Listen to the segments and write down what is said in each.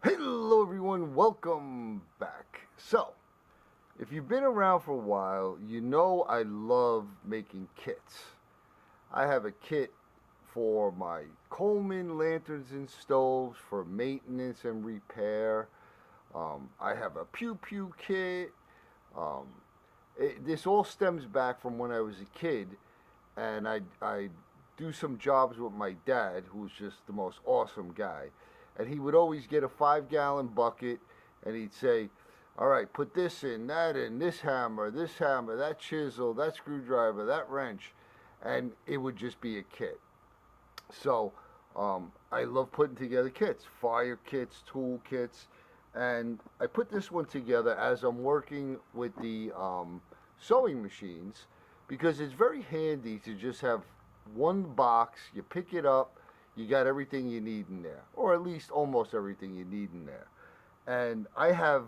Hello everyone, welcome back. So, if you've been around for a while, you know I love making kits. I have a kit for my Coleman lanterns and stoves for maintenance and repair. I have a Pew Pew kit. Um, this all stems back from when I was a kid, and I do some jobs with my dad, who's just the most awesome guy. And he would always get a 5 gallon bucket, and he'd say, all right, put this in, this hammer, that chisel, that screwdriver, that wrench, and it would just be a kit. So I love putting together kits, fire kits, tool kits, and I put this one together as I'm working with the sewing machines because it's very handy to just have one box. You pick it up, you got everything you need in there, or at least almost everything you need in there. And I have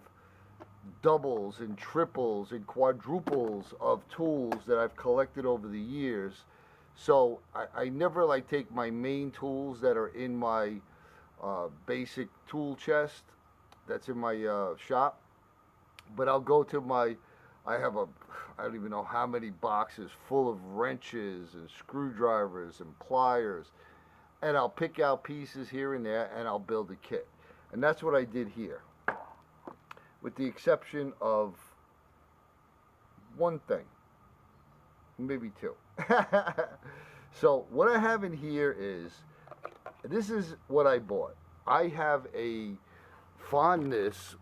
doubles and triples and quadruples of tools that I've collected over the years. So I never like take my main tools that are in my basic tool chest that's in my shop, but I'll go to my, I have a, I don't even know how many boxes full of wrenches and screwdrivers and pliers, and I'll pick out pieces here and there and I'll build a kit. And that's what I did here, with the exception of one thing, maybe two. So what I have in here is, this is what I bought. I have a fondness,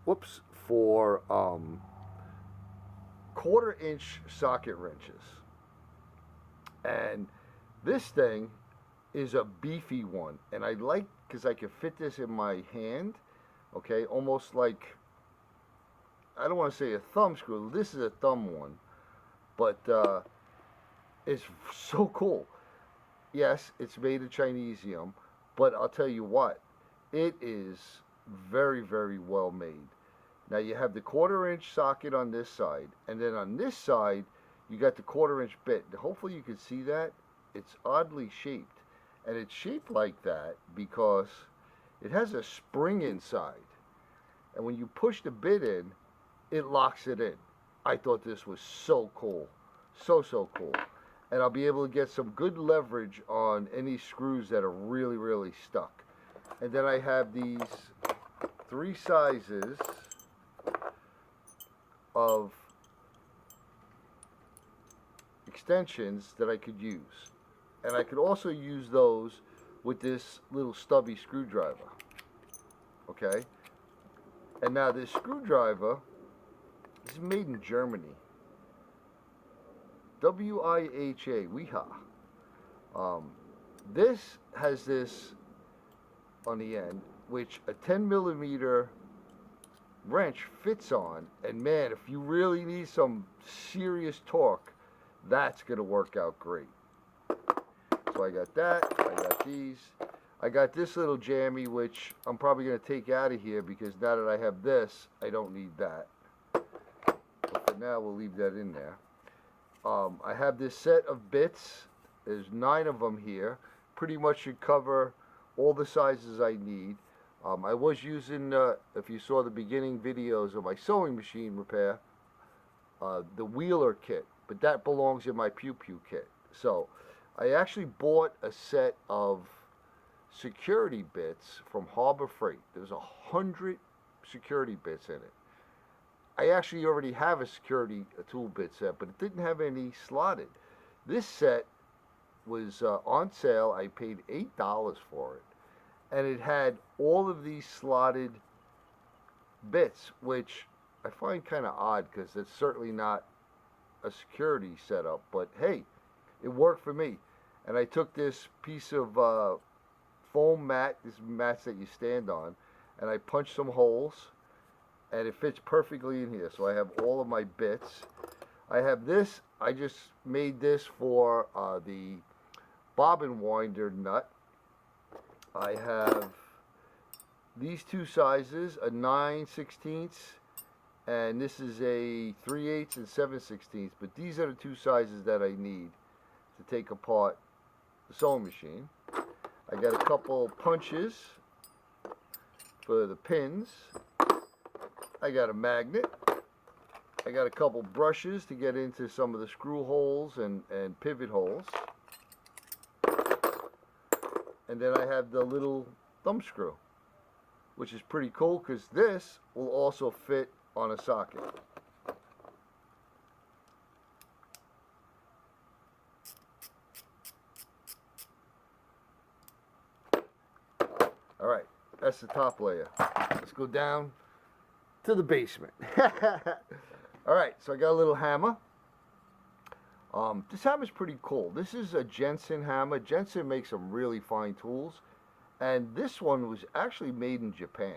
for 1/4 inch socket wrenches. And this thing is a beefy one. And I like, because I can fit this in my hand, okay, almost like, I don't want to say a thumb screw. This is a thumb one. But it's so cool. Yes, it's made of Chinesium, but I'll tell you what, it is very, very well made. Now you have the 1/4 inch socket on this side, and then on this side, you got the 1/4 inch bit. Hopefully you can see that. It's oddly shaped, and it's shaped like that because it has a spring inside, and when you push the bit in, it locks it in. I thought this was so cool, so cool. And I'll be able to get some good leverage on any screws that are really, really stuck. And then I have these 3 sizes of extensions that I could use. And I could also use those with this little stubby screwdriver. Okay? And now this screwdriver is made in Germany. WIHA, WIHA. This has this on the end, which a 10mm wrench fits on, and man, if you really need some serious torque, that's going to work out great. So I got that, I got these, I got this little jammy, which I'm probably going to take out of here because now that I have this, I don't need that. But for now, we'll leave that in there. I have this set of bits. There's 9 of them here. Pretty much should cover all the sizes I need. I was using, if you saw the beginning videos of my sewing machine repair, the Wheeler kit, but that belongs in my Pew Pew kit. So I actually bought a set of security bits from Harbor Freight. There's 100 security bits in it. I actually already have a security tool bit set, but it didn't have any slotted. This set was on sale. I paid $8 for it, and it had all of these slotted bits, which I find kind of odd because it's certainly not a security setup, but hey, it worked for me. And I took this piece of foam mat, this mats that you stand on, and I punched some holes, and it fits perfectly in here. So I have all of my bits. I have this, I just made this for the bobbin winder nut. I have these 2 sizes, a 9/16, and this is a 3/8 and 7/16, but these are the 2 sizes that I need to take apart the sewing machine. I got a couple punches for the pins. I got a magnet. I got a couple brushes to get into some of the screw holes and pivot holes. And then I have the little thumb screw, which is pretty cool because this will also fit on a socket. All right, that's the top layer. Let's go down to the basement. All right, so I got a little hammer. This hammer is pretty cool. This is a Jensen hammer. Jensen makes some really fine tools, and this one was actually made in Japan.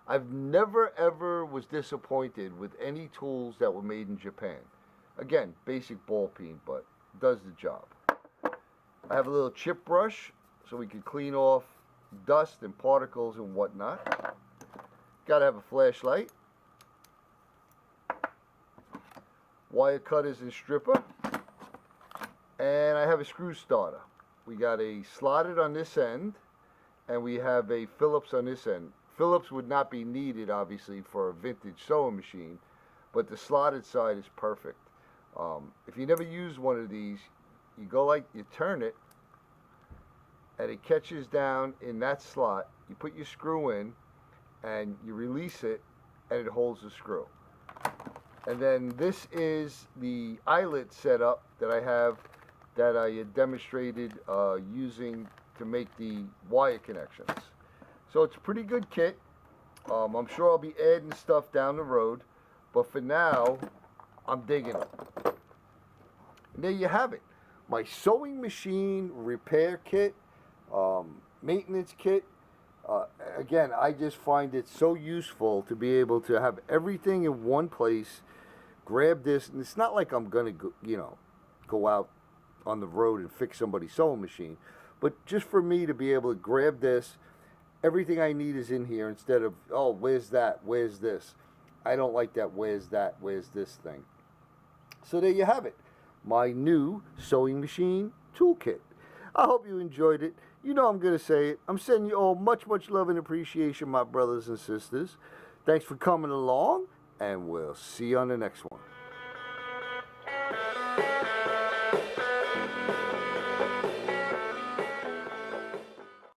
I've never ever was disappointed with any tools that were made in Japan. Again, basic ball peen, but does the job. I have a little chip brush so we can clean off dust and particles and whatnot. Gotta have a flashlight. Wire cutters and stripper. And I have a screw starter. We got a slotted on this end, and we have a Phillips on this end. Phillips would not be needed, obviously, for a vintage sewing machine, but the slotted side is perfect. If you never use one of these, you go like, you turn it, and it catches down in that slot. You put your screw in, and you release it, and it holds the screw. And then this is the eyelet setup that I have that I demonstrated using to make the wire connections. So it's a pretty good kit. I'm sure I'll be adding stuff down the road, but for now, I'm digging it. And there you have it. My sewing machine repair kit, maintenance kit. Again, I just find it so useful to be able to have everything in one place. Grab this, and it's not like I'm gonna go out on the road and fix somebody's sewing machine, but just for me to be able to grab this, everything I need is in here instead of, oh, where's that, where's this. I don't like that, where's that, where's this thing. So there you have it, my new sewing machine toolkit. I hope you enjoyed it. You know I'm going to say it. I'm sending you all much, much love and appreciation, my brothers and sisters. Thanks for coming along, and we'll see you on the next one.